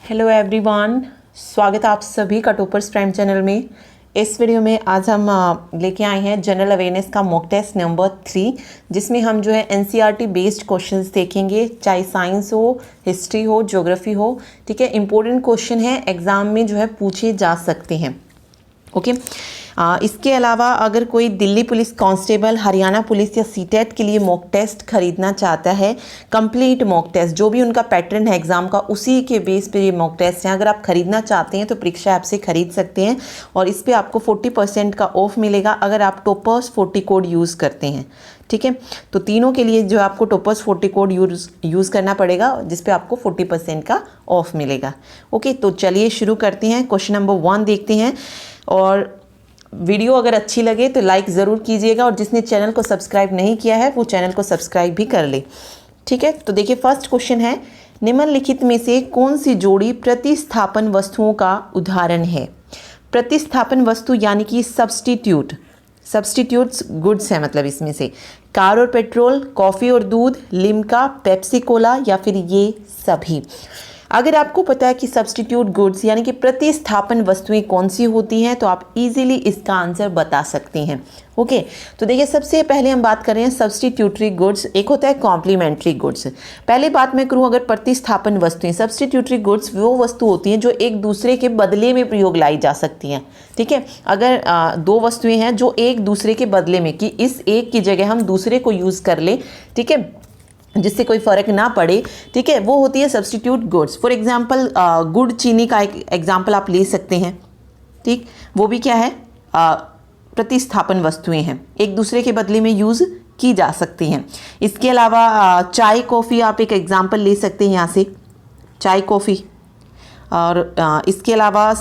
Hello everyone, स्वागत है आप सभी का टॉपर्स प्राइम चैनल में। इस वीडियो में आज हम लेके आए हैं जनरल अवेयरनेस का मॉक टेस्ट नंबर 3, जिसमें हम जो है एनसीईआरटी बेस्ड क्वेश्चंस देखेंगे, चाहे साइंस हो, हिस्ट्री हो, ज्योग्राफी हो। ठीक है, इंपॉर्टेंट क्वेश्चन है, एग्जाम में जो है पूछे जा सकते हैं। ओके इसके अलावा अगर कोई Delhi police constable, Haryana police या सीटेट के लिए मॉक टेस्ट खरीदना चाहता है, कंप्लीट मॉक टेस्ट जो भी उनका पैटर्न है एग्जाम का, उसी के बेस पे ये मॉक टेस्ट हैं। अगर आप खरीदना चाहते हैं तो परीक्षा ऐप से खरीद सकते हैं और इस पर आपको 40% का ऑफ मिलेगा अगर आप टॉपर्स 40 कोड यूज़ करते हैं। ठीक है, तो तीनों के लिए जो आपको टॉपर्स 40 कोड यूज़ करना पड़ेगा, जिस पे आपको 40% का ऑफ मिलेगा। ओके, तो चलिए शुरू करते हैं। क्वेश्चन नंबर 1 देखते हैं और वीडियो अगर अच्छी लगे तो लाइक ज़रूर कीजिएगा और जिसने चैनल को सब्सक्राइब नहीं किया है वो चैनल को सब्सक्राइब भी कर ले। ठीक है, तो देखिए फर्स्ट क्वेश्चन है, निम्नलिखित में से कौन सी जोड़ी प्रतिस्थापन वस्तुओं का उदाहरण है? प्रतिस्थापन वस्तु यानी कि सब्स्टिट्यूट्स गुड्स है, मतलब इसमें से कार और पेट्रोल, कॉफ़ी और दूध, लिम्का, पेप्सी कोला या फिर ये सभी। अगर आपको पता है कि सब्स्टिट्यूट गुड्स यानी कि प्रतिस्थापन वस्तुएं कौन सी होती हैं तो आप इजीली इसका आंसर बता सकते हैं। ओके, तो देखिए सबसे पहले हम बात कर रहे हैं सब्स्टिट्यूटरी गुड्स, एक होता है कॉम्प्लीमेंट्री गुड्स। पहले बात मैं करूं अगर प्रतिस्थापन वस्तुएं, सब्स्टिट्यूटरी गुड्स वो वस्तु होती हैं जो एक दूसरे के बदले में प्रयोग लाई जा सकती हैं। ठीक है, अगर दो वस्तुएं हैं जो एक दूसरे के बदले में, कि इस एक की जगह हम दूसरे को यूज़ कर ले, ठीक है, जिससे कोई फ़र्क ना पड़े, ठीक है, वो होती है सब्स्टिट्यूट गुड्स। फॉर एग्जांपल गुड़ चीनी का एक एग्जांपल आप ले सकते हैं। ठीक, वो भी क्या है, प्रतिस्थापन वस्तुएं हैं, एक दूसरे के बदले में यूज़ की जा सकती हैं। इसके अलावा चाय कॉफ़ी आप एक एग्जांपल ले सकते हैं यहाँ से, चाय कॉफ़ी। और इसके अलावा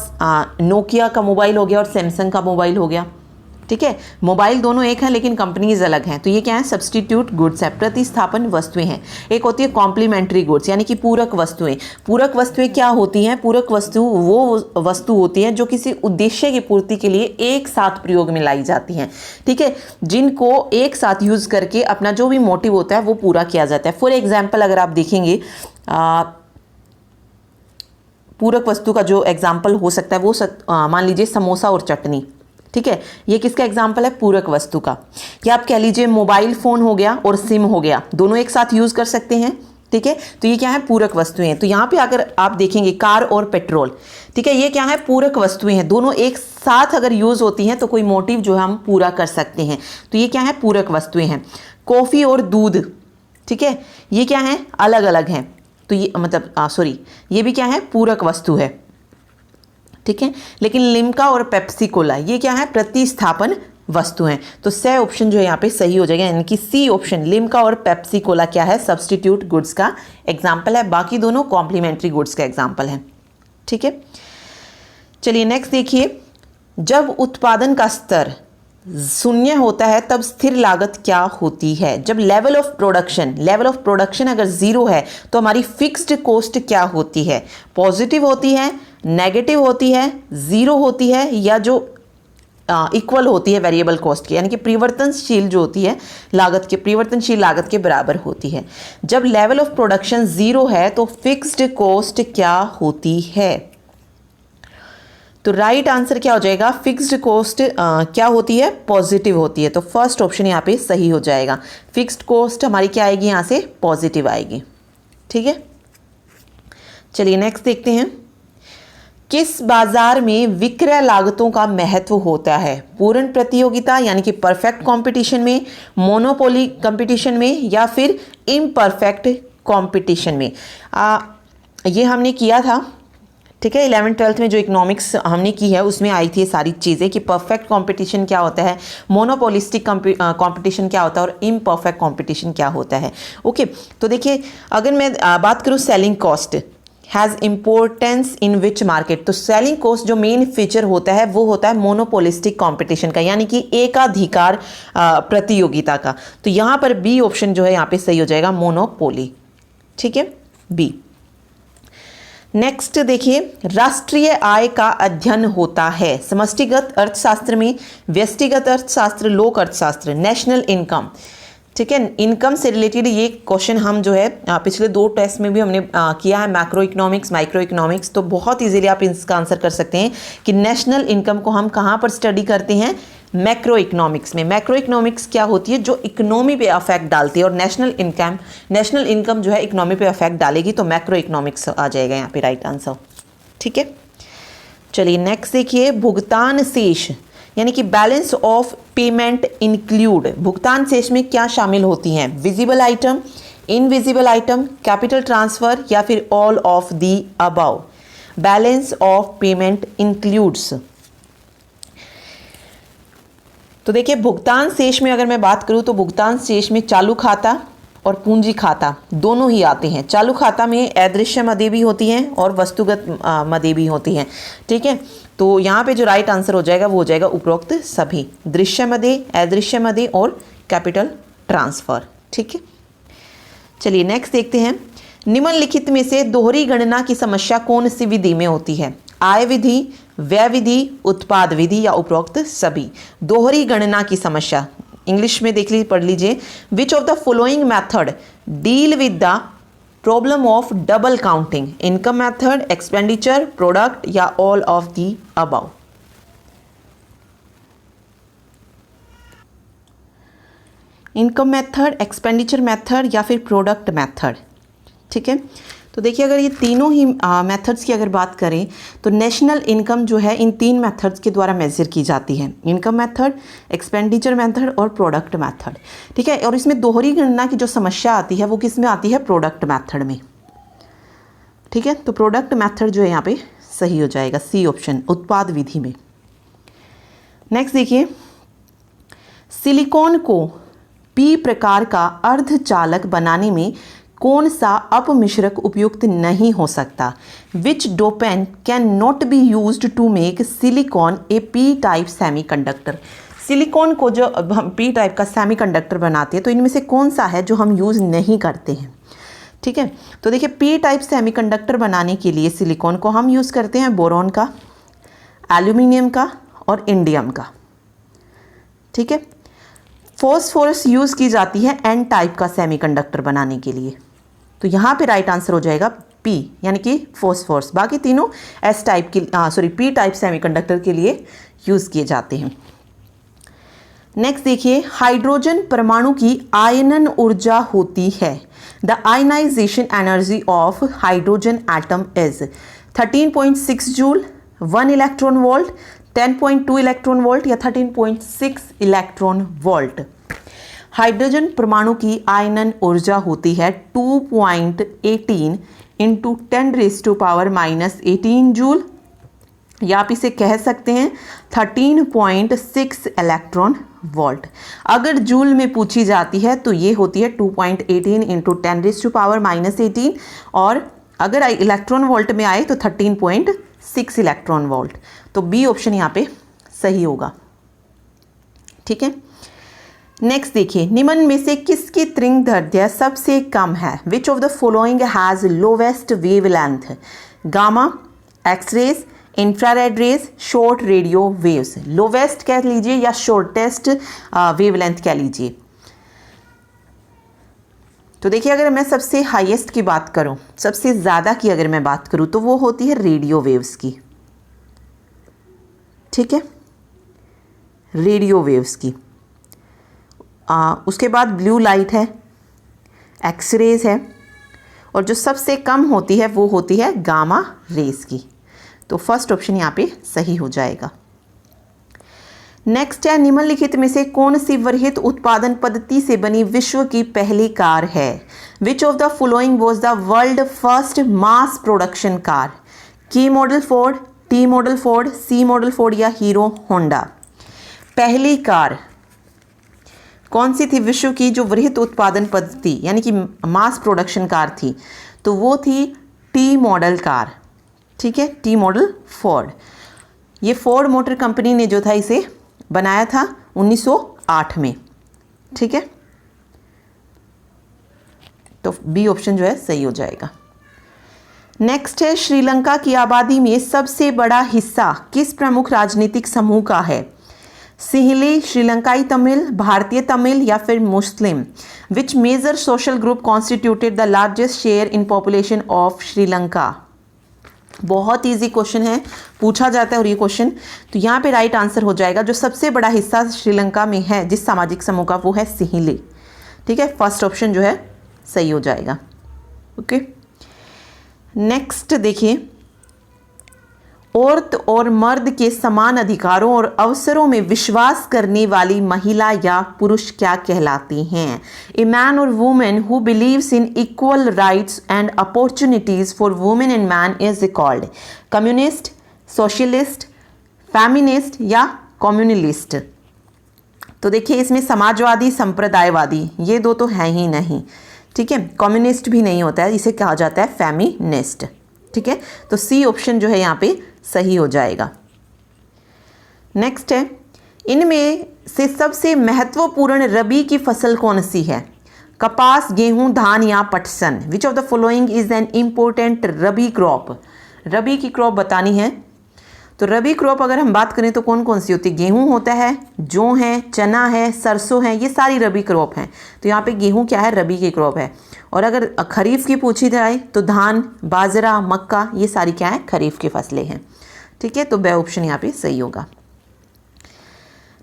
नोकिया का मोबाइल हो गया और सैमसंग का मोबाइल हो गया। ठीक है, मोबाइल दोनों एक है लेकिन कंपनीज अलग हैं, तो ये क्या है, सब्स्टिट्यूट गुड्स है, प्रतिस्थापन वस्तुएं हैं। एक होती है कॉम्प्लीमेंट्री गुड्स यानी कि पूरक वस्तुएं। पूरक वस्तुएं क्या होती हैं? पूरक वस्तु वो वस्तु होती हैं जो किसी उद्देश्य की पूर्ति के लिए एक साथ प्रयोग में लाई जाती हैं। ठीक है, जिनको एक साथ यूज़ करके अपना जो भी मोटिव होता है वो पूरा किया जाता है। फॉर एग्जाम्पल अगर आप देखेंगे पूरक वस्तु का जो एग्जाम्पल हो सकता है वो मान लीजिए समोसा और चटनी। ठीक है, ये किसका एग्जाम्पल है? पूरक वस्तु का। या आप कह लीजिए मोबाइल फ़ोन हो गया और सिम हो गया, दोनों एक साथ यूज़ कर सकते हैं। ठीक है, तो ये क्या है, पूरक वस्तुएं हैं। तो यहाँ पे अगर आप देखेंगे कार और पेट्रोल, ठीक है, ये क्या है, पूरक वस्तुएं हैं, दोनों एक साथ अगर यूज़ होती हैं तो कोई मोटिव जो है हम पूरा कर सकते हैं, तो ये क्या है, पूरक वस्तुएं हैं। कॉफ़ी और दूध, ठीक है, ये क्या है, अलग अलग हैं, तो ये मतलब ये भी क्या है, पूरक वस्तु है। ठीक है, लेकिन लिम्का और पेप्सी कोला ये क्या है, प्रतिस्थापन वस्तु हैं। तो स ऑप्शन जो है यहाँ पे सही हो जाएगा, यानी कि सी ऑप्शन लिम्का और पेप्सी कोला क्या है, सब्स्टिट्यूट गुड्स का एग्जाम्पल है, बाकी दोनों कॉम्प्लीमेंट्री गुड्स का एग्जाम्पल है। ठीक है, चलिए नेक्स्ट देखिए, जब उत्पादन का स्तर शून्य होता है तब स्थिर लागत क्या होती है? जब लेवल ऑफ प्रोडक्शन अगर जीरो है तो हमारी फिक्स्ड कॉस्ट क्या होती है? पॉजिटिव होती है, नेगेटिव होती है, जीरो होती है, या जो इक्वल होती है वेरिएबल कॉस्ट की, यानी कि परिवर्तनशील जो होती है लागत के, परिवर्तनशील लागत के बराबर होती है। जब लेवल ऑफ प्रोडक्शन जीरो है तो फिक्स्ड कॉस्ट क्या होती है? तो राइट आंसर क्या हो जाएगा, फिक्स्ड कॉस्ट क्या होती है, पॉजिटिव होती है। तो फर्स्ट ऑप्शन यहाँ पे सही हो जाएगा, फिक्स्ड कॉस्ट हमारी क्या आएगी, यहाँ से पॉजिटिव आएगी। ठीक है, चलिए नेक्स्ट देखते हैं, किस बाजार में विक्रय लागतों का महत्व होता है? पूर्ण प्रतियोगिता यानी कि परफेक्ट कंपटीशन में, मोनोपोली कंपटीशन में, या फिर इम्परफेक्ट कंपटीशन में? ये हमने किया था, ठीक है, 11th-12th में जो इकोनॉमिक्स हमने की है उसमें आई थी ये सारी चीज़ें कि परफेक्ट कंपटीशन क्या होता है, मोनोपोलिस्टिक कंपटीशन क्या होता है और इम्परफेक्ट कंपटीशन क्या होता है। ओके, तो देखिए अगर मैं बात करूँ selling cost has importance in which market, तो सेलिंग कॉस्ट जो मेन फीचर होता है वो होता है मोनोपोलिस्टिक कंपटीशन का, यानी कि एकाधिकार प्रतियोगिता का। तो यहाँ पर बी ऑप्शन जो है यहाँ पे सही हो जाएगा, मोनोपोली। ठीक है, बी। नेक्स्ट देखिए, राष्ट्रीय आय का अध्ययन होता है समष्टिगत अर्थशास्त्र में, व्यष्टिगत अर्थशास्त्र, लोक अर्थशास्त्र, नेशनल इनकम। ठीक है। इनकम से रिलेटेड ये क्वेश्चन हम जो है पिछले 2 टेस्ट में भी हमने किया है, मैक्रो इकोनॉमिक्स, माइक्रो इकोनॉमिक्स। तो बहुत इजीली आप इसका आंसर कर सकते हैं कि नेशनल इनकम को हम कहाँ पर स्टडी करते हैं, मैक्रो इकोनॉमिक्स में। मैक्रो इकोनॉमिक्स क्या होती है, जो इकोनॉमी पे अफेक्ट डालती है, और नेशनल इनकम जो है इकोनॉमी पे अफेक्ट डालेगी, तो मैक्रो इकोनॉमिक्स आ जाएगा यहाँ पे राइट आंसर। ठीक है, चलिए नेक्स्ट देखिए, भुगतान शेष यानी कि बैलेंस ऑफ पेमेंट इंक्लूड, भुगतान शेष में क्या शामिल होती हैं, visible item, invisible item, capital transfer या फिर all of the above. Balance of payment includes, तो देखिए भुगतान शेष में अगर मैं बात करूं तो भुगतान शेष में चालू खाता और पूंजी खाता दोनों ही आते हैं। चालू खाता में अदृश्य मदें भी होती हैं और वस्तुगत मदें भी होती हैं। ठीक है, तो यहाँ पे जो राइट आंसर हो जाएगा वो हो जाएगा उपरोक्त सभी, दृश्य मदें, अदृश्य मदें और कैपिटल ट्रांसफर। ठीक है, चलिए नेक्स्ट देखते हैं, निम्नलिखित में से दोहरी गणना की समस्या कौन सी विधि में होती है, आय विधि, व्यय विधि, उत्पाद विधि या उपरोक्त सभी। दोहरी गणना की समस्या इंग्लिश में देख लीजिए, पढ़ लीजिए, which of the following method deal with the problem of double counting, income method, expenditure, product या all of the above. Income method, expenditure method या फिर प्रोडक्ट मेथड। ठीक है, तो देखिए अगर ये तीनों ही मेथड्स की अगर बात करें तो नेशनल इनकम जो है इन 3 मेथड्स के द्वारा मेजर की जाती है, इनकम मेथड, एक्सपेंडिचर मेथड और प्रोडक्ट मेथड। ठीक है, और इसमें दोहरी गणना की जो समस्या आती है वो किस में आती है, प्रोडक्ट मेथड में। ठीक है, तो प्रोडक्ट मेथड जो है यहाँ पे सही हो जाएगा, सी ऑप्शन, उत्पाद विधि में। नेक्स्ट देखिए, सिलिकॉन को पी प्रकार का अर्धचालक बनाने में कौन सा अपमिश्रक उपयुक्त नहीं हो सकता, which dopant can not be used to make silicon a p type semiconductor. Silicon को जो हम पी टाइप का सेमीकंडक्टर बनाते हैं तो इनमें से कौन सा है जो हम यूज़ नहीं करते हैं। ठीक है, तो देखिए पी टाइप सेमीकंडक्टर बनाने के लिए सिलिकॉन को हम यूज़ करते हैं बोरॉन का, एल्यूमिनियम का और इंडियम का। ठीक है, फॉस्फोरस यूज़ की जाती है एन टाइप का सेमीकंडक्टर बनाने के लिए, तो यहाँ पे राइट आंसर हो जाएगा पी यानी कि फॉस्फोरस। बाकी तीनों एस टाइप की पी टाइप सेमीकंडक्टर के लिए यूज़ किए जाते हैं। नेक्स्ट देखिए, हाइड्रोजन परमाणु की आयनन ऊर्जा होती है, the ionisation energy of hydrogen atom is 13.6 joule, 1 electron volt, 10.2 electron volt या 13.6 इलेक्ट्रॉन वोल्ट। हाइड्रोजन परमाणु की आयनन ऊर्जा होती है 2.18 इंटू 10⁻⁻18 जूल, या आप इसे कह सकते हैं 13.6 इलेक्ट्रॉन वोल्ट। अगर जूल में पूछी जाती है तो ये होती है 2.18 इंटू 10⁻⁻18, और अगर इलेक्ट्रॉन वोल्ट में आए तो 13.6 इलेक्ट्रॉन वोल्ट। तो बी ऑप्शन यहाँ पे सही होगा। ठीक है, नेक्स्ट देखिए, निम्न में से किसकी तरंगदैर्घ्य सबसे कम है, which of the following has lowest wavelength, gamma, X-rays, infrared rays, short radio waves. Lowest कह लीजिए या शॉर्टेस्ट वेवलेंथ कह लीजिए। तो देखिए अगर मैं सबसे हाईएस्ट की बात करूं, सबसे ज़्यादा की अगर मैं बात करूं तो वो होती है रेडियो वेव्स की। ठीक है, रेडियो वेव्स की। उसके बाद ब्लू लाइट है, एक्सरेज है, और जो सबसे कम होती है वो होती है गामा रेज की। तो फर्स्ट ऑप्शन यहाँ पे सही हो जाएगा। नेक्स्ट है, निम्नलिखित में से कौन सी वृहत उत्पादन पद्धति से बनी विश्व की पहली कार है, which of the following was the world first mass production car, K model Ford, T model Ford, C model Ford या हीरो होंडा। पहली कार कौन सी थी विश्व की जो वृहत उत्पादन पद्धति यानी कि मास प्रोडक्शन कार थी, तो वो थी टी मॉडल कार। ठीक है, टी मॉडल फोर्ड। ये फोर्ड मोटर कंपनी ने जो था इसे बनाया था 1908 में। ठीक है, तो बी ऑप्शन जो है सही हो जाएगा। नेक्स्ट है, श्रीलंका की आबादी में सबसे बड़ा हिस्सा किस प्रमुख राजनीतिक समूह का है, सिंहली, श्रीलंकाई तमिल, भारतीय तमिल या फिर मुस्लिम? Which major social group constituted the largest share in population of Sri Lanka? बहुत इजी क्वेश्चन है, पूछा जाता है और ये क्वेश्चन, तो यहाँ पे राइट आंसर हो जाएगा जो सबसे बड़ा हिस्सा श्रीलंका में है जिस सामाजिक समूह का, वो है सिंहली। ठीक है, फर्स्ट ऑप्शन जो है सही हो जाएगा। ओके, नेक्स्ट देखिए, औरत और मर्द के समान अधिकारों और अवसरों में विश्वास करने वाली महिला या पुरुष क्या कहलाती हैं? ए मैन और women who believes in equal rights and opportunities for women and man is called communist, socialist, feminist या कम्युनलिस्ट? तो देखिए, इसमें समाजवादी, संप्रदायवादी, ये दो तो हैं ही नहीं। ठीक है, कम्युनिस्ट भी नहीं होता है, इसे कहा जाता है फेमिनिस्ट। ठीक है, तो सी ऑप्शन जो है यहाँ पे सही हो जाएगा। नेक्स्ट है, इनमें से सबसे महत्वपूर्ण रबी की फसल कौन सी है? कपास, गेहूं, धान या पटसन? Which of the following is an important rabi crop? Rabi की क्रॉप बतानी है, तो रबी क्रॉप अगर हम बात करें तो कौन कौन सी होती है? गेहूं होता है, जौ है, चना है, सरसों है, ये सारी रबी क्रॉप हैं। तो यहाँ पे गेहूं क्या है? रबी की क्रॉप है। और अगर खरीफ की पूछी जाए तो धान, बाजरा, मक्का, ये सारी क्या है? खरीफ की फसलें हैं। ठीक है, तो बे ऑप्शन यहाँ पे सही होगा।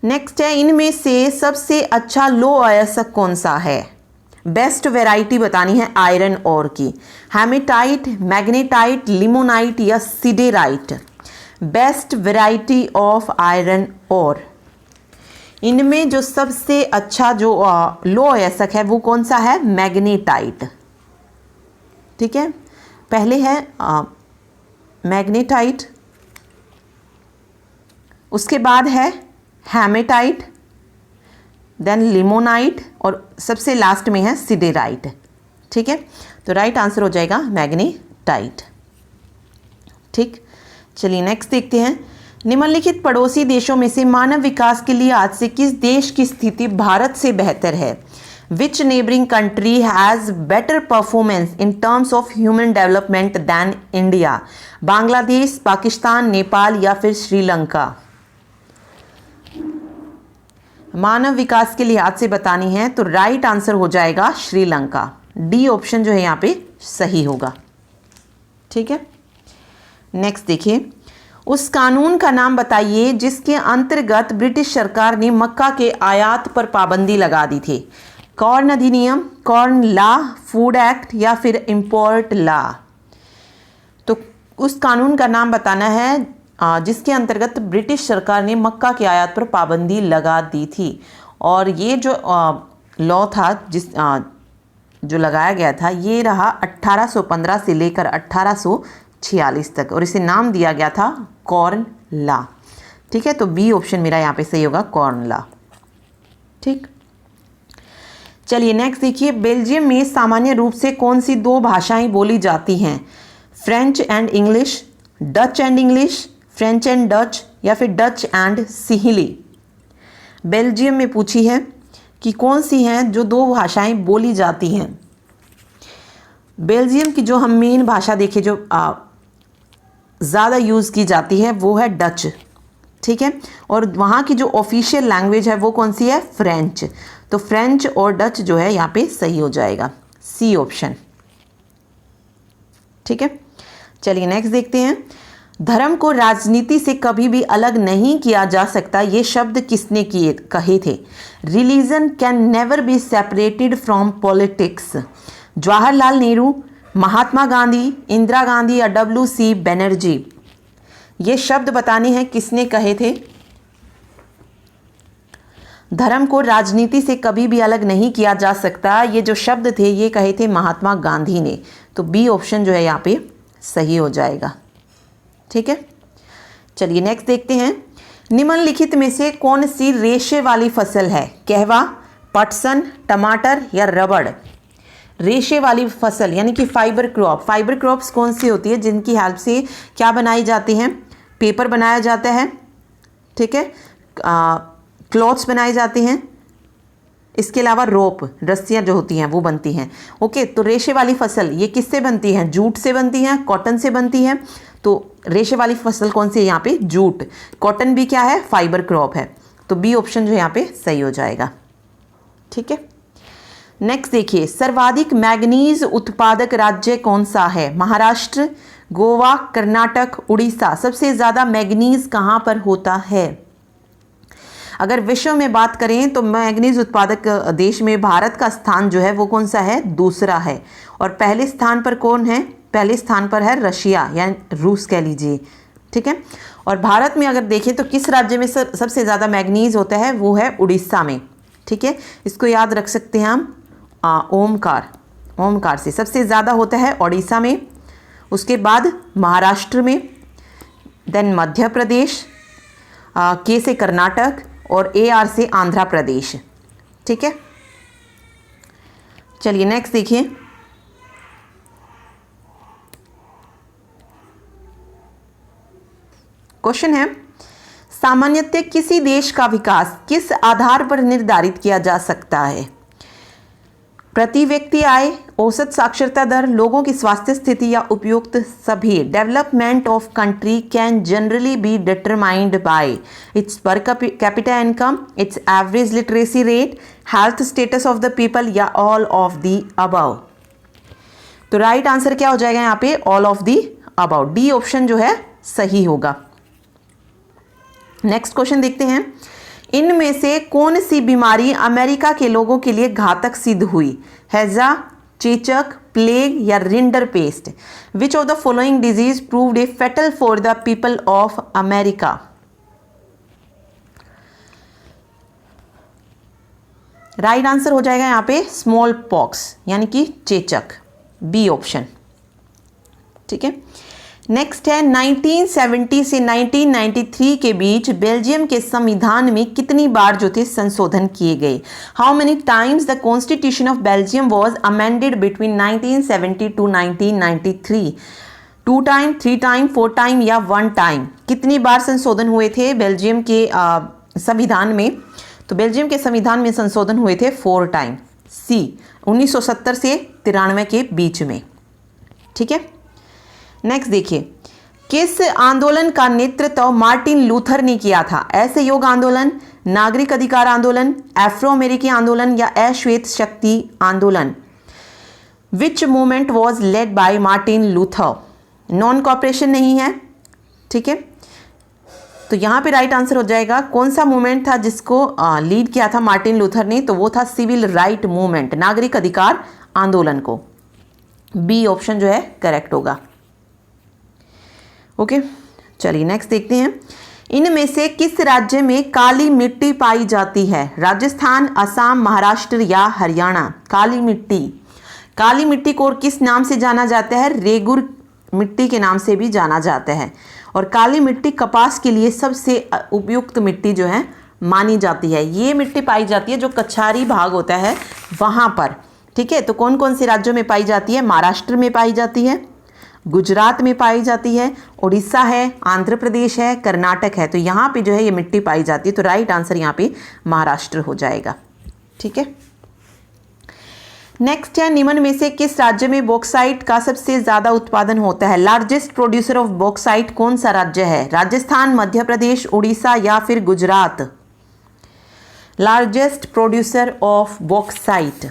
नेक्स्ट है, इनमें से सबसे अच्छा लो अयस्क कौन सा है? बेस्ट वैरायटी बतानी है आयरन ओर की। हेमेटाइट, मैग्नेटाइट, लिमोनाइट या siderite? Best variety of iron ore, इनमें जो सबसे अच्छा जो लो अयस्क है वो कौन सा है? मैग्नेटाइट। ठीक है, पहले है मैग्नेटाइट, उसके बाद है हेमेटाइट, देन लिमोनाइट और सबसे लास्ट में है सिडेराइट। ठीक है, तो राइट आंसर हो जाएगा मैग्नेटाइट। ठीक, चलिए नेक्स्ट देखते हैं। निम्नलिखित पड़ोसी देशों में से मानव विकास के लिए आज से किस देश की स्थिति भारत से बेहतर है? Which neighbouring country has better performance in terms of human development than India? Bangladesh, Pakistan, Nepal या फिर श्रीलंका? मानव विकास के लिहाज से बतानी है तो राइट आंसर हो जाएगा श्रीलंका। डी ऑप्शन जो है यहाँ पे सही होगा। ठीक है, नेक्स्ट देखिए, उस कानून का नाम बताइए जिसके अंतर्गत ब्रिटिश सरकार ने मक्का के आयात पर पाबंदी लगा दी थी। कॉर्न अधिनियम, कॉर्न लॉ, फूड एक्ट या फिर इंपोर्ट लॉ? तो उस कानून का नाम बताना है जिसके अंतर्गत ब्रिटिश सरकार ने मक्का के आयात पर पाबंदी लगा दी थी। और ये जो लॉ था जो लगाया गया था, ये रहा 1815 से लेकर 1846 तक, और इसे नाम दिया गया था कॉर्न लॉ। ठीक है, तो बी ऑप्शन मेरा यहाँ पे सही होगा, कॉर्न लॉ। ठीक, चलिए नेक्स्ट देखिए, बेल्जियम में सामान्य रूप से कौन सी दो भाषाएं बोली जाती हैं? French and English, Dutch and English, French and Dutch या फिर डच एंड सिंहली? बेल्जियम में पूछी है कि कौन सी हैं जो दो भाषाएं बोली जाती हैं। बेल्जियम की जो हम मेन भाषा देखें जो ज़्यादा यूज़ की जाती है वो है डच। ठीक है, और वहाँ की जो ऑफिशियल लैंग्वेज है वो कौन सी है? फ्रेंच। तो फ्रेंच और डच जो है यहाँ पे सही हो जाएगा, सी ऑप्शन। ठीक है, चलिए नेक्स्ट देखते हैं। धर्म को राजनीति से कभी भी अलग नहीं किया जा सकता, ये शब्द किसने कहे थे? Religion can never be separated from politics. Jawaharlal Nehru, Mahatma Gandhi, Indira Gandhi या WC बनर्जी? ये शब्द बताने हैं किसने कहे थे? धर्म को राजनीति से कभी भी अलग नहीं किया जा सकता, ये जो शब्द थे ये कहे थे महात्मा गांधी ने। तो बी ऑप्शन जो है यहाँ पे सही हो जाएगा। ठीक है, चलिए नेक्स्ट देखते हैं। निम्नलिखित में से कौन सी रेशे वाली फसल है? कहवा, पटसन, टमाटर या रबड़? रेशे वाली फसल यानी कि फाइबर क्रॉप। फाइबर क्रॉप्स कौन सी होती है जिनकी हेल्प से क्या बनाई जाती हैं? पेपर बनाया जाता है। ठीक है, क्लॉथ्स बनाए जाते हैं, इसके अलावा रोप, रस्सियाँ जो होती हैं वो बनती हैं। ओके, तो रेशे वाली फसल ये किससे बनती है? जूट से बनती है, कॉटन से बनती है। तो रेशे वाली फसल कौन सी है यहाँ पे? जूट। कॉटन भी क्या है? फाइबर क्रॉप है। तो बी ऑप्शन जो यहाँ पे सही हो जाएगा। ठीक है, नेक्स्ट देखिए, सर्वाधिक मैग्नीज उत्पादक राज्य कौन सा है? महाराष्ट्र, गोवा, कर्नाटक, उड़ीसा। सबसे ज़्यादा मैग्नीज कहाँ पर होता है? अगर विश्व में बात करें तो मैग्नीज उत्पादक देश में भारत का स्थान जो है वो कौन सा है? दूसरा है। और पहले स्थान पर कौन है? पहले स्थान पर है रशिया, यानी रूस कह लीजिए। ठीक है, और भारत में अगर देखें तो किस राज्य में सबसे ज़्यादा मैग्नीज होता है? वो है उड़ीसा में। ठीक है, इसको याद रख सकते हैं हम। ओमकार से सबसे ज़्यादा होता है उड़ीसा में, उसके बाद महाराष्ट्र में, देन मध्य प्रदेश, के से कर्नाटक और AR से आंध्र प्रदेश। ठीक है, चलिए नेक्स्ट देखिए, क्वेश्चन है, सामान्यतः किसी देश का विकास किस आधार पर निर्धारित किया जा सकता है? प्रति व्यक्ति आय, औसत साक्षरता दर, लोगों की स्वास्थ्य स्थिति या उपयुक्त सभी। Development of country can generally be determined by it's per capita income, it's average literacy rate, health status of the people या ऑल ऑफ द अबव। तो राइट आंसर क्या हो जाएगा यहाँ पे? All of the above. D option जो है सही होगा। नेक्स्ट क्वेश्चन देखते हैं, इनमें से कौन सी बीमारी अमेरिका के लोगों के लिए घातक सिद्ध हुई? हैजा, चेचक, प्लेग या rinderpest. Which of the following disease proved a fatal for the people of America? Right answer हो जाएगा यहाँ पे स्मॉल पॉक्स, यानी कि चेचक, बी ऑप्शन। ठीक है, नेक्स्ट है, 1970 से 1993 के बीच बेल्जियम के संविधान में कितनी बार जो थे संशोधन किए गए? How many times the constitution of Belgium was amended between 1970 two 1993? 2 time, 3 time, 4 time या 1 टाइम? कितनी बार संशोधन हुए थे बेल्जियम के संविधान में? तो बेल्जियम के संविधान में संशोधन हुए थे 4 टाइम, सी 1970 से 93 के बीच में। ठीक है, नेक्स्ट देखिए, किस आंदोलन का नेतृत्व मार्टिन लूथर ने किया था? असहयोग आंदोलन, नागरिक अधिकार आंदोलन, अफ्रो अमेरिकी आंदोलन या अश्वेत शक्ति आंदोलन? विच movement was led by Martin Luther? Non cooperation नहीं है। ठीक है, तो यहां पे राइट आंसर हो जाएगा, कौन सा मूवमेंट था जिसको लीड किया था मार्टिन लूथर ने? तो वो था सिविल राइट मूवमेंट, नागरिक अधिकार आंदोलन को। बी ऑप्शन जो है करेक्ट होगा। ओके, चलिए नेक्स्ट देखते हैं, इनमें से किस राज्य में काली मिट्टी पाई जाती है? राजस्थान, असम, महाराष्ट्र या हरियाणा? काली मिट्टी को और किस नाम से जाना जाता है? रेगुर मिट्टी के नाम से भी जाना जाता है। और काली मिट्टी कपास के लिए सबसे उपयुक्त मिट्टी जो है मानी जाती है। ये मिट्टी पाई जाती है जो कछारी भाग होता है वहाँ पर। ठीक है, तो कौन कौन से राज्यों में पाई जाती है? महाराष्ट्र में पाई जाती है, गुजरात में पाई जाती है, उड़ीसा है, आंध्र प्रदेश है, कर्नाटक है। तो यहाँ पे जो है ये मिट्टी पाई जाती है। तो राइट आंसर यहाँ पे महाराष्ट्र हो जाएगा। ठीक है, नेक्स्ट है, निम्न में से किस राज्य में बॉक्साइट का सबसे ज्यादा उत्पादन होता है? लार्जेस्ट प्रोड्यूसर ऑफ बॉक्साइट कौन सा राज्य है? राजस्थान, मध्य प्रदेश, उड़ीसा या फिर Gujarat? Largest producer of bauxite,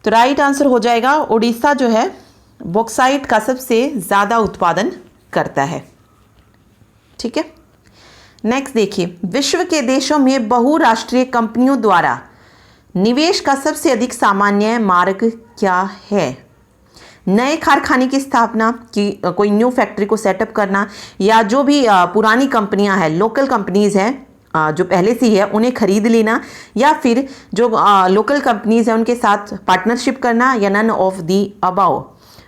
तो राइट आंसर हो जाएगा उड़ीसा जो है बॉक्साइट का सबसे ज़्यादा उत्पादन करता है। ठीक है, नेक्स्ट देखिए, विश्व के देशों में बहुराष्ट्रीय कंपनियों द्वारा निवेश का सबसे अधिक सामान्य मार्ग क्या है? नए कारखाने की स्थापना, की कोई न्यू फैक्ट्री को सेटअप करना, या जो भी पुरानी कंपनियां हैं, लोकल कंपनीज हैं जो पहले से ही है उन्हें खरीद लेना, या फिर जो लोकल कंपनीज हैं उनके साथ पार्टनरशिप करना, या नन ऑफ दी अबाउ?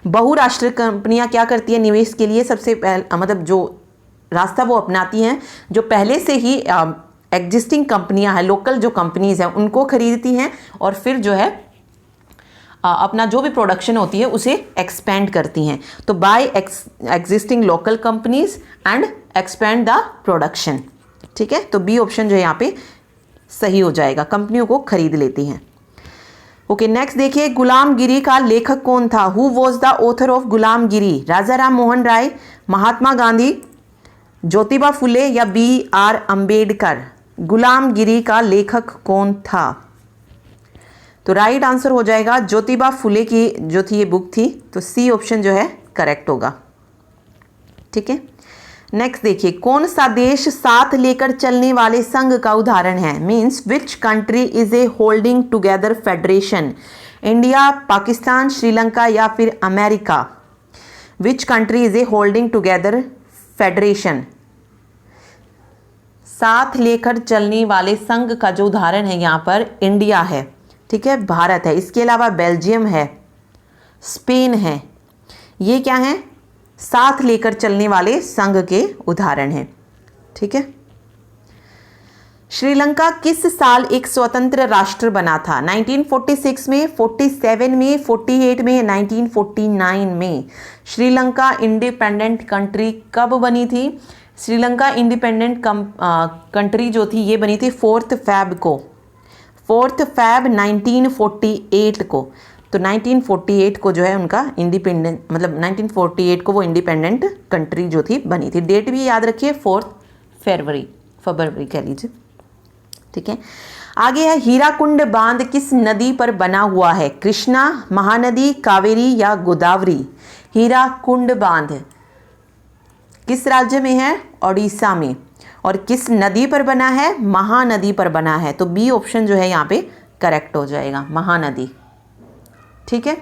बहुराष्ट्रीय कंपनियां क्या करती है निवेश के लिए? सबसे मतलब जो रास्ता वो अपनाती हैं, जो पहले से ही एग्जिस्टिंग कंपनियां हैं, लोकल जो कंपनीज हैं उनको खरीदती हैं और फिर जो है अपना जो भी प्रोडक्शन होती है उसे एक्सपेंड करती हैं। तो buy existing local companies and expand the production. ठीक है, तो बी ऑप्शन जो है यहाँ पे सही हो जाएगा, कंपनियों को खरीद लेती हैं। ओके, नेक्स्ट देखिए, गुलामगिरी का लेखक कौन था? Who was the author of गुलामगिरी? राजा राम मोहन राय, महात्मा गांधी, ज्योतिबा फुले या B.R. अम्बेडकर? गुलामगिरी का लेखक कौन था? तो राइट आंसर हो जाएगा ज्योतिबा फुले की जो थी ये बुक थी, तो सी ऑप्शन जो है करेक्ट होगा। ठीक है, नेक्स्ट देखिए, कौन सा देश साथ लेकर चलने वाले संघ का उदाहरण है? Means which country is a holding together federation? India, Pakistan, Sri Lanka या फिर America? Which country is a holding together federation? साथ लेकर चलने वाले संघ का जो उदाहरण है यहाँ पर इंडिया है, ठीक है, भारत है, इसके अलावा बेल्जियम है, स्पेन है। ये क्या है? साथ लेकर चलने वाले संघ के उदाहरण हैं। ठीक है, श्रीलंका किस साल एक स्वतंत्र राष्ट्र बना था? 1946 में, 47 में, 48 में, 1949 में? श्रीलंका इंडिपेंडेंट कंट्री कब बनी थी? श्रीलंका इंडिपेंडेंट कंट्री जो थी ये बनी थी 4 फैब को, 4 फैब 1948 को। तो 1948 को जो है उनका इंडिपेंडेंट, मतलब 1948 को वो इंडिपेंडेंट कंट्री जो थी बनी थी। डेट भी याद रखिए, 4 फरवरी कह लीजिए। ठीक है, आगे है हीराकुंड बांध किस नदी पर बना हुआ है? कृष्णा, महानदी, कावेरी या गोदावरी? हीराकुंड बांध किस राज्य में है? ओडिशा में। और किस नदी पर बना है? महानदी पर बना है। तो बी ऑप्शन जो है यहाँ पे करेक्ट हो जाएगा, महानदी। ठीक है,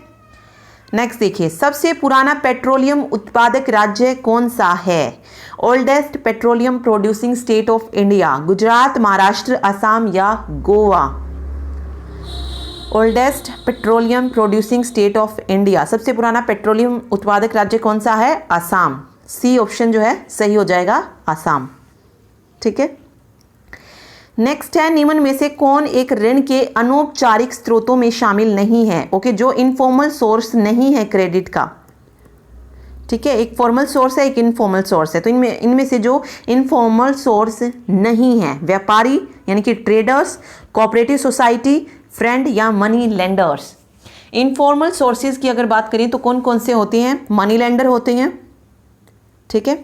नेक्स्ट देखिए, सबसे पुराना पेट्रोलियम उत्पादक राज्य कौन सा है? Oldest petroleum producing state of India? Gujarat, Maharashtra, Assam या Goa? Oldest petroleum producing state of India, सबसे पुराना पेट्रोलियम उत्पादक राज्य कौन सा है? असम। सी ऑप्शन जो है सही हो जाएगा, असम। ठीक है, नेक्स्ट है, निम्न में से कौन एक ऋण के अनौपचारिक स्रोतों में शामिल नहीं है? ओके, जो इनफॉर्मल सोर्स नहीं है क्रेडिट का। ठीक है, एक फॉर्मल सोर्स है, एक इनफॉर्मल सोर्स है। तो इनमें से जो इनफॉर्मल सोर्स नहीं है, व्यापारी यानी कि ट्रेडर्स, कोऑपरेटिव सोसाइटी, फ्रेंड या मनी लेंडर्स। इनफॉर्मल सोर्सेज की अगर बात करें तो कौन कौन से होते हैं? मनी लेंडर होते हैं, ठीक है,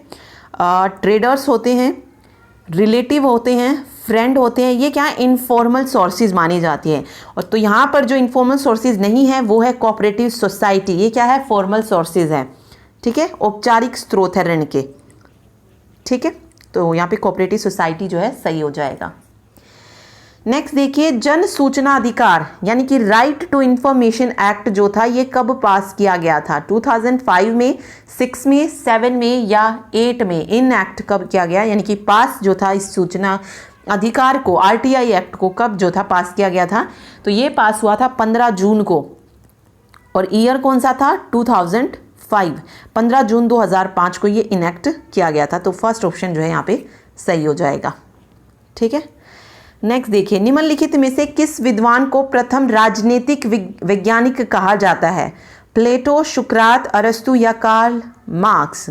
ट्रेडर्स होते हैं, रिलेटिव होते हैं, फ्रेंड होते हैं। ये क्या इनफॉर्मल सोर्सेज मानी जाती है। और तो यहाँ पर जो इनफॉर्मल सोर्सेज नहीं है वो है कोऑपरेटिव सोसाइटी। ये क्या है? फॉर्मल सोर्सेज है। ठीक है, औपचारिक स्रोत है ऋण के। ठीक है, तो यहाँ पे कोऑपरेटिव सोसाइटी जो है सही हो जाएगा। नेक्स्ट देखिए, जन सूचना अधिकार यानी कि राइट टू इंफॉर्मेशन एक्ट जो था ये कब पास किया गया था? 2005 में, 6 में, 7 में या 8 में? इन एक्ट कब किया गया, यानी कि पास जो था इस सूचना अधिकार को, RTI एक्ट को कब जो था पास किया गया था? तो ये पास हुआ था 15 जून को। और ईयर कौन सा था? 2005, 15 जून 2005 को ये इनेक्ट किया गया था। तो फर्स्ट ऑप्शन जो है यहाँ पे सही हो जाएगा। ठीक है, नेक्स्ट देखिए, निम्नलिखित में से किस विद्वान को प्रथम राजनीतिक वैज्ञानिक कहा जाता है? प्लेटो, सुकरात, अरस्तु या Karl Marx?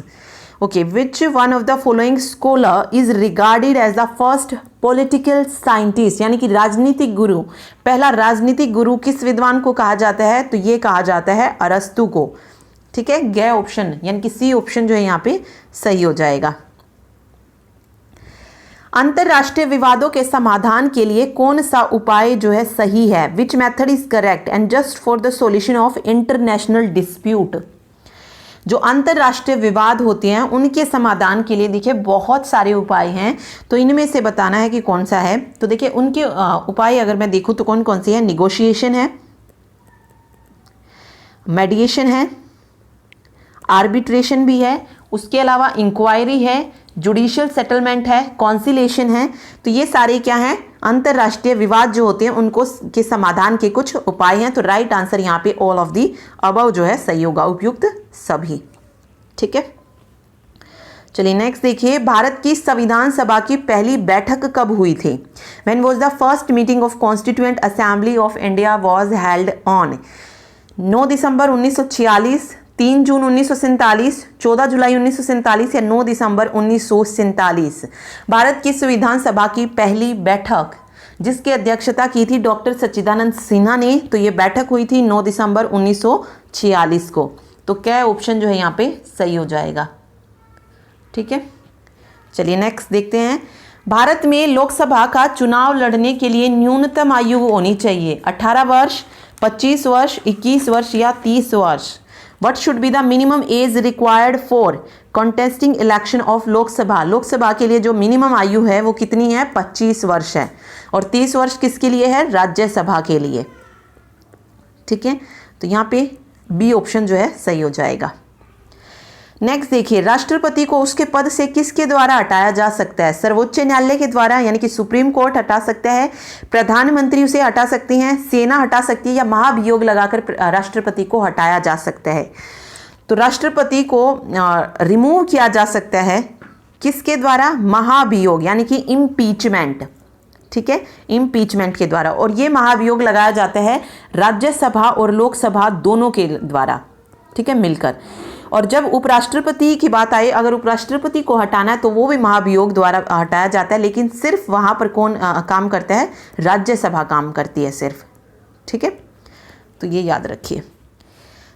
Okay, which one of the following scholar is regarded as the first political scientist? यानी कि राजनीतिक गुरु, पहला राजनीतिक गुरु किस विद्वान को कहा जाता है? तो ये कहा जाता है अरस्तु को। ठीक है, ग ऑप्शन यानी कि सी ऑप्शन जो है यहाँ पे सही हो जाएगा। अंतरराष्ट्रीय विवादों के समाधान के लिए कौन सा उपाय जो है सही है? Which method is correct and just for the solution of international dispute? जो अंतरराष्ट्रीय विवाद होते हैं उनके समाधान के लिए देखिए बहुत सारे उपाय हैं, तो इनमें से बताना है कि कौन सा है। तो देखिए उनके उपाय अगर मैं देखूं तो कौन कौन सी है? निगोशिएशन है, मेडिएशन है, आर्बिट्रेशन भी है, उसके अलावा इंक्वायरी है, जुडिशियल सेटलमेंट है, कॉन्सिलेशन है। तो ये सारे क्या हैं? अंतरराष्ट्रीय विवाद जो होते हैं उनको के समाधान के कुछ उपाय हैं। तो राइट आंसर यहाँ पे ऑल ऑफ दी अबव जो है सही होगा, उपयुक्त सभी। ठीक है, चलिए नेक्स्ट देखिए, भारत की संविधान सभा की पहली बैठक कब हुई थी? When was the first meeting of constituent assembly of India was held on? 9 दिसंबर 1946, 3 जून 1947, 14 जुलाई 1947 या 9 दिसंबर 1947? भारत की संविधान सभा की पहली बैठक जिसकी अध्यक्षता की थी डॉक्टर सच्चिदानंद सिन्हा ने, तो ये बैठक हुई थी 9 दिसंबर 1946 को। तो क्या ऑप्शन जो है यहाँ पे सही हो जाएगा। ठीक है, चलिए नेक्स्ट देखते हैं। भारत में लोकसभा का चुनाव लड़ने के लिए न्यूनतम आयु होनी चाहिए 18 वर्ष, 25 वर्ष, 21 वर्ष या 30 वर्ष। What should be the minimum age required for contesting election of Lok Sabha? Lok Sabha के लिए जो मिनिमम आयु है वो कितनी है? 25 वर्ष है। और 30 वर्ष किसके लिए है? राज्यसभा के लिए। ठीक है, तो यहाँ पे बी ऑप्शन जो है सही हो जाएगा। नेक्स्ट देखिए, राष्ट्रपति को उसके पद से किसके द्वारा हटाया जा सकता है? सर्वोच्च न्यायालय के द्वारा यानी कि सुप्रीम कोर्ट हटा सकता है, प्रधानमंत्री उसे हटा सकते हैं, सेना हटा सकती है, या महाभियोग लगाकर राष्ट्रपति को हटाया जा सकता है। तो राष्ट्रपति को रिमूव किया जा सकता है किसके द्वारा? महाभियोग यानी कि इम्पीचमेंट। ठीक है, इम्पीचमेंट के द्वारा। और ये महाभियोग लगाया जाता है राज्यसभा और लोकसभा दोनों के द्वारा, ठीक है, मिलकर। और जब उपराष्ट्रपति की बात आए, अगर उपराष्ट्रपति को हटाना है तो वो भी महाभियोग द्वारा हटाया जाता है, लेकिन सिर्फ वहां पर कौन काम करता है? राज्यसभा काम करती है सिर्फ। ठीक है, तो ये याद रखिए।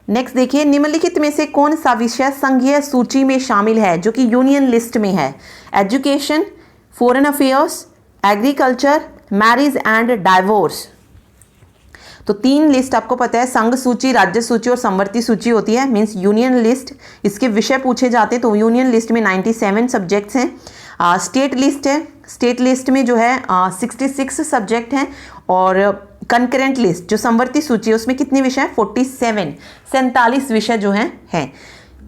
नेक्स्ट देखिए, निम्नलिखित में से कौन सा विषय संघीय सूची में शामिल है जो कि यूनियन लिस्ट में है? Education, foreign affairs, agriculture, marriage and divorce. तो 3 लिस्ट आपको पता है, संघ सूची, राज्य सूची और समवर्ती सूची होती है, मींस यूनियन लिस्ट। इसके विषय पूछे जाते हैं तो यूनियन लिस्ट में 97 सब्जेक्ट्स हैं। स्टेट लिस्ट है, स्टेट लिस्ट में जो है 66 सब्जेक्ट हैं। और कंकरेंट लिस्ट जो समवर्ती सूची है उसमें कितने विषय हैं? 47 विषय जो हैं।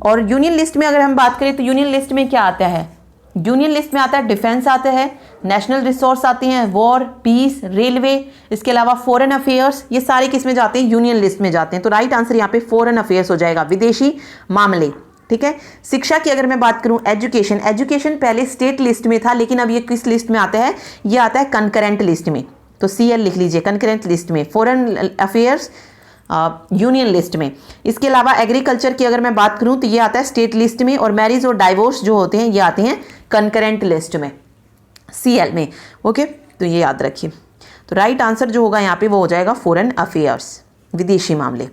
और यूनियन लिस्ट में अगर हम बात करें तो यूनियन लिस्ट में क्या आता है? यूनियन लिस्ट में आता है डिफेंस आता है, नेशनल रिसोर्स आती हैं, वॉर, पीस, रेलवे, इसके अलावा फॉरेन अफेयर्स, ये सारे किस में जाते हैं? यूनियन लिस्ट में जाते हैं। तो राइट आंसर यहाँ पे फॉरेन अफेयर्स हो जाएगा, विदेशी मामले। ठीक है, शिक्षा की अगर मैं बात करूं, एजुकेशन पहले स्टेट लिस्ट में था, लेकिन अब ये किस लिस्ट में आता है? ये आता है कंकरेंट लिस्ट में। तो CL लिख लीजिए, कंकरेंट लिस्ट में। फॉरेन अफेयर्स यूनियन लिस्ट में। इसके अलावा एग्रीकल्चर की अगर मैं बात करूं तो ये आता है स्टेट लिस्ट में, और मैरिज और डाइवोर्स जो होते हैं ये आते हैं कंकरेंट लिस्ट में, CL में। ओके, तो ये याद रखिए। तो राइट आंसर जो होगा यहाँ पे वो हो जाएगा फॉरेन अफेयर्स, विदेशी मामले।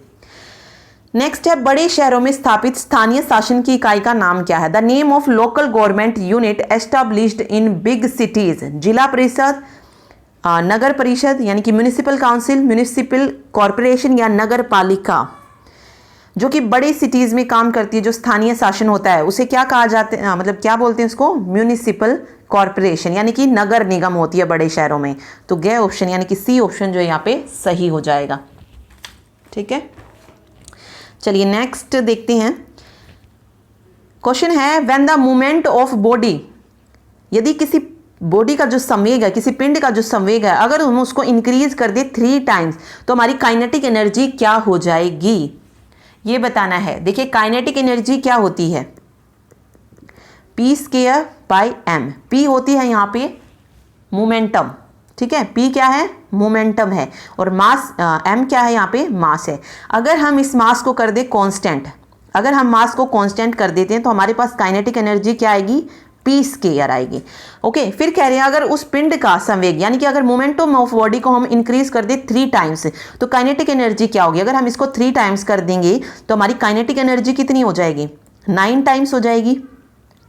नेक्स्ट है, बड़े शहरों में स्थापित स्थानीय शासन की इकाई का नाम क्या है? The name of local government unit established in big cities. जिला परिषद, नगर परिषद यानी कि म्यूनिसिपल काउंसिल, म्यूनिसिपल कॉरपोरेशन या नगर पालिका। जो कि बड़ी सिटीज में काम करती है, जो स्थानीय शासन होता है उसे क्या कहा जाता है? मतलब क्या बोलते हैं उसको? म्यूनिसिपल कॉरपोरेशन यानी कि नगर निगम होती है बड़े शहरों में। तो ग ऑप्शन यानी कि C ऑप्शन जो है यहाँ पे सही हो जाएगा। ठीक है, चलिए नेक्स्ट देखते हैं। क्वेश्चन है, when the movement of body, यदि किसी बॉडी का जो संवेग है, किसी पिंड का जो संवेग है, अगर हम उसको इंक्रीज कर दे 3 टाइम्स तो हमारी काइनेटिक एनर्जी क्या हो जाएगी? ये बताना है। देखिए काइनेटिक एनर्जी क्या होती है? P²/m। P होती है यहाँ पे मोमेंटम। ठीक है, P क्या है? मोमेंटम है। और मास m क्या है? यहाँ पे मास है। अगर हम इस मास को कर दे कांस्टेंट, अगर हम मास को कांस्टेंट कर देते हैं तो हमारे पास काइनेटिक एनर्जी क्या आएगी? P² आएगी। ओके, फिर कह रहे हैं अगर उस पिंड का संवेग यानी कि अगर मोमेंटम ऑफ बॉडी को हम इंक्रीज कर दे 3 टाइम्स तो काइनेटिक एनर्जी क्या होगी? अगर हम इसको 3 टाइम्स कर देंगे तो हमारी काइनेटिक एनर्जी कितनी हो जाएगी? 9 टाइम्स हो जाएगी।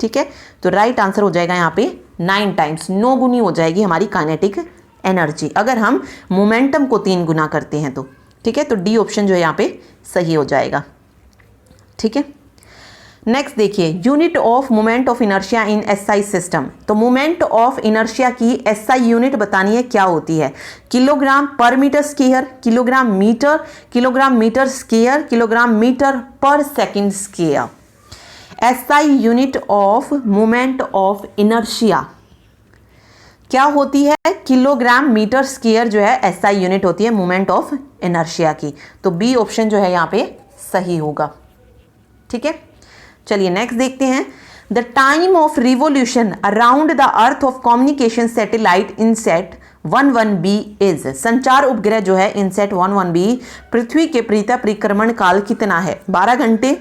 ठीक है, तो राइट आंसर हो जाएगा यहाँ पे 9 टाइम्स, 9 गुनी हो जाएगी हमारी काइनेटिक एनर्जी अगर हम मोमेंटम को 3 गुना करते हैं तो। ठीक है, तो D ऑप्शन जो है यहाँ पे सही हो जाएगा। ठीक है, नेक्स्ट देखिए, unit of moment of inertia in SI system. तो मोमेंट ऑफ इनर्शिया की SI यूनिट बतानी है क्या होती है? Kilogram per metre square, kilogram metre square, kilogram metre per second square. SI unit of moment of inertia क्या होती है? किलोग्राम मीटर स्क्वायर जो है SI यूनिट होती है मोमेंट ऑफ इनर्शिया की। तो B ऑप्शन जो है यहाँ पे सही होगा। ठीक है, चलिए नेक्स्ट देखते हैं। The time of revolution around the earth of communication satellite INSAT 11B is. संचार उपग्रह जो है इनसेट 11B पृथ्वी के परिक्रमण काल कितना है? 12 घंटे,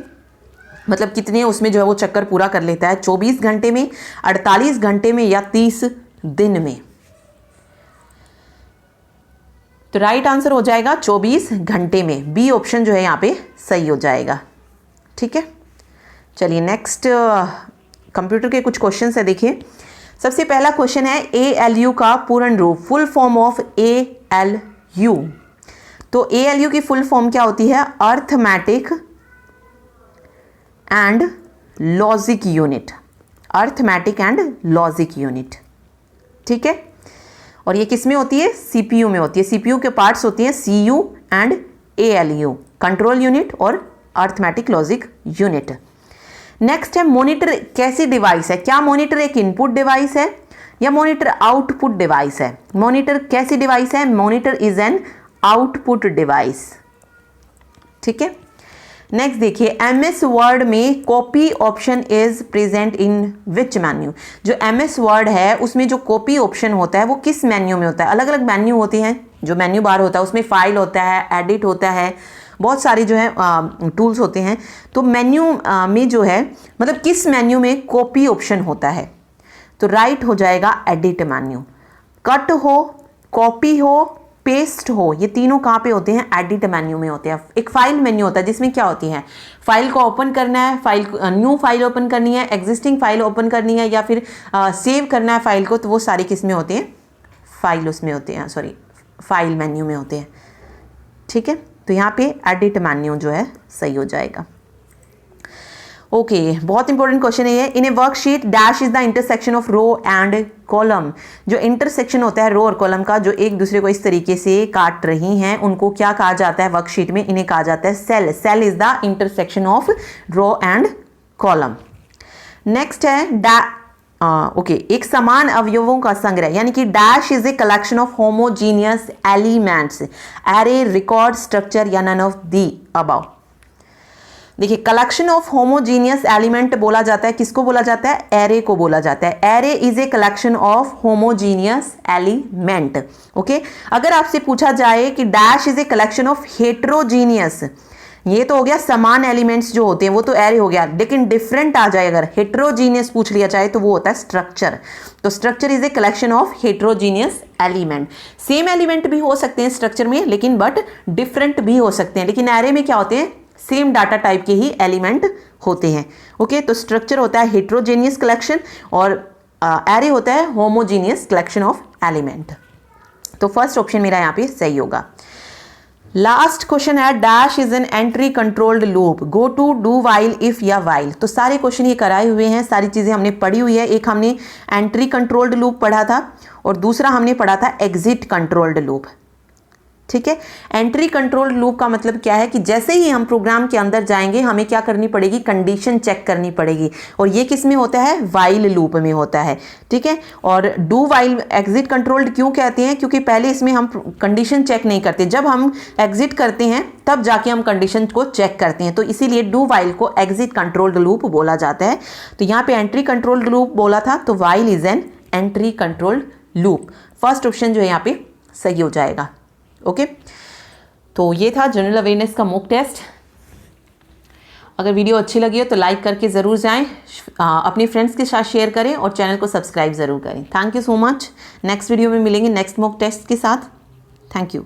मतलब कितने उसमें जो है वो चक्कर पूरा कर लेता है? 24 घंटे में, 48 घंटे में या 30 दिन में? तो राइट आंसर हो जाएगा 24 घंटे में। B ऑप्शन जो है यहाँ पे सही हो जाएगा। ठीक है, चलिए नेक्स्ट कंप्यूटर के कुछ क्वेश्चन है, देखिए। सबसे पहला क्वेश्चन है ALU का पूर्ण रूप, फुल फॉर्म ऑफ ALU। तो ALU की फुल फॉर्म क्या होती है? Arithmetic and logic unit. Arithmetic and logic unit, ठीक है। और ये किस में होती है? CPU में होती है। CPU के पार्ट्स होती हैं CU and ALU, control unit और अर्थमेटिक लॉजिक यूनिट। नेक्स्ट है मॉनिटर कैसी डिवाइस है? क्या मॉनिटर एक इनपुट डिवाइस है या मॉनिटर आउटपुट डिवाइस है? मॉनिटर कैसी डिवाइस है? Monitor is an output device, ठीक है। नेक्स्ट देखिए, MS वर्ड में copy option is present in which menu? जो MS वर्ड है उसमें जो कॉपी ऑप्शन होता है वो किस मेन्यू में होता है? अलग अलग मेन्यू होती हैं, जो मेन्यू बार होता है उसमें फाइल होता है, एडिट होता है, बहुत सारी जो है टूल्स होते हैं। तो मेन्यू में जो है मतलब किस मेन्यू में कॉपी ऑप्शन होता है? तो राइट हो जाएगा एडिट मेन्यू। कट हो, कॉपी हो, पेस्ट हो, ये तीनों कहाँ पे होते हैं? एडिट मेन्यू में होते हैं। एक फाइल मेन्यू होता है जिसमें क्या होती है? फाइल को ओपन करना है, न्यू फाइल ओपन करनी है, एग्जिस्टिंग फाइल ओपन करनी है, या फिर सेव करना है फाइल को, तो वो सारी किस में होते हैं? फाइल उसमें होते हैं, सॉरी फाइल मेन्यू में होते हैं, ठीक है। तो यहाँ पे एडिट मेन्यू जो है सही हो जाएगा। ओके, बहुत इंपॉर्टेंट क्वेश्चन है ये। In a worksheet dash is the intersection of row and column. जो इंटरसेक्शन होता है रो और कॉलम का, जो एक दूसरे को इस तरीके से काट रही हैं, उनको क्या कहा जाता है वर्कशीट में? इन्हें कहा जाता है cell. Cell is the intersection of row and column. Next है ओके, एक समान अवयवों का संग्रह, यानी कि dash is a collection of homogeneous elements, array, record, structure या नन ऑफ दी अबव। देखिए, कलेक्शन ऑफ होमोजीनियस एलिमेंट बोला जाता है, किसको बोला जाता है? एरे को बोला जाता है। Array is a collection of homogeneous element, okay. अगर आपसे पूछा जाए कि dash is a collection of heterogeneous, ये तो हो गया समान एलिमेंट्स जो होते हैं, वो तो एरे हो गया, लेकिन डिफरेंट आ जाए अगर हेट्रोजीनियस पूछ लिया जाए तो वो होता है स्ट्रक्चर। तो structure is a collection of heterogeneous element. Same element भी हो सकते हैं स्ट्रक्चर में, लेकिन बट डिफरेंट भी हो सकते हैं। लेकिन एरे में क्या होते हैं? सेम डाटा टाइप के ही एलिमेंट होते हैं, ओके। तो स्ट्रक्चर होता है हेट्रोजेनियस कलेक्शन और एरे होता है होमोजीनियस कलेक्शन ऑफ एलिमेंट। तो फर्स्ट ऑप्शन मेरा यहाँ पे सही होगा। लास्ट क्वेश्चन है dash is an entry controlled loop, go to do while if या वाइल। तो सारे क्वेश्चन ये कराए हुए हैं, सारी चीजें हमने पढ़ी हुई है। एक हमने एंट्री कंट्रोल्ड लूप पढ़ा था और दूसरा हमने पढ़ा था एग्जिट कंट्रोल्ड लूप, ठीक है। एंट्री कंट्रोल लूप का मतलब क्या है कि जैसे ही हम प्रोग्राम के अंदर जाएंगे हमें क्या करनी पड़ेगी? कंडीशन चेक करनी पड़ेगी, और ये किस में होता है? वाइल लूप में होता है, ठीक है। और डू वाइल एग्जिट कंट्रोल्ड क्यों कहते हैं? क्योंकि पहले इसमें हम कंडीशन चेक नहीं करते, जब हम एग्जिट करते हैं तब जाके हम कंडीशन को चेक करते हैं। तो इसीलिए डू वाइल को एग्जिट कंट्रोल्ड लूप बोला जाता है। तो यहाँ पे एंट्री कंट्रोल्ड लूप बोला था, तो while is an entry controlled loop. First option जो है यहाँ पे सही हो जाएगा, ओके। तो ये था जनरल अवेयरनेस का मॉक टेस्ट। अगर वीडियो अच्छी लगी हो तो लाइक करके ज़रूर जाएं, अपने फ्रेंड्स के साथ शेयर करें और चैनल को सब्सक्राइब ज़रूर करें। Thank you so much. Next video में मिलेंगे नेक्स्ट मॉक टेस्ट के साथ। Thank you.